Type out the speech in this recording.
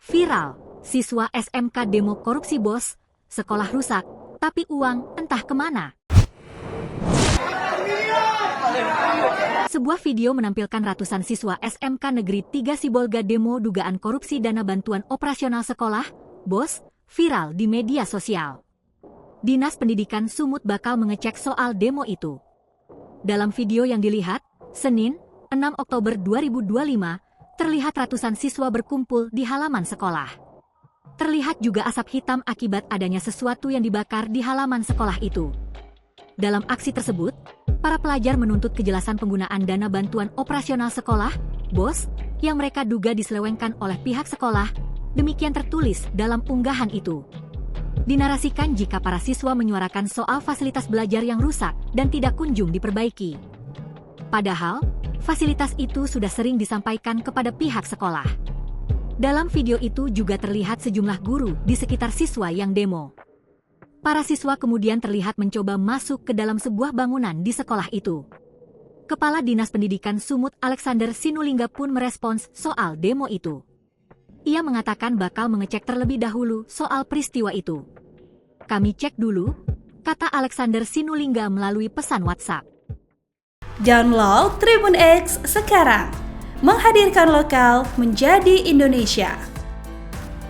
Viral, siswa SMK demo korupsi bos, sekolah rusak, tapi uang entah kemana. Sebuah video menampilkan ratusan siswa SMK Negeri 3 Sibolga demo dugaan korupsi dana bantuan operasional sekolah, bos, viral di media sosial. Dinas Pendidikan Sumut bakal mengecek soal demo itu. Dalam video yang dilihat, Senin, 6 Oktober 2025, terlihat ratusan siswa berkumpul di halaman sekolah. Terlihat juga asap hitam akibat adanya sesuatu yang dibakar di halaman sekolah itu. Dalam aksi tersebut, para pelajar menuntut kejelasan penggunaan dana bantuan operasional sekolah, bos, yang mereka duga diselewengkan oleh pihak sekolah, demikian tertulis dalam unggahan itu. Dinarasikan jika para siswa menyuarakan soal fasilitas belajar yang rusak dan tidak kunjung diperbaiki. Padahal, fasilitas itu sudah sering disampaikan kepada pihak sekolah. Dalam video itu juga terlihat sejumlah guru di sekitar siswa yang demo. Para siswa kemudian terlihat mencoba masuk ke dalam sebuah bangunan di sekolah itu. Kepala Dinas Pendidikan Sumut Alexander Sinulinga pun merespons soal demo itu. Ia mengatakan bakal mengecek terlebih dahulu soal peristiwa itu. "Kami cek dulu," kata Alexander Sinulinga melalui pesan WhatsApp. Download Tribun X sekarang, menghadirkan lokal menjadi Indonesia.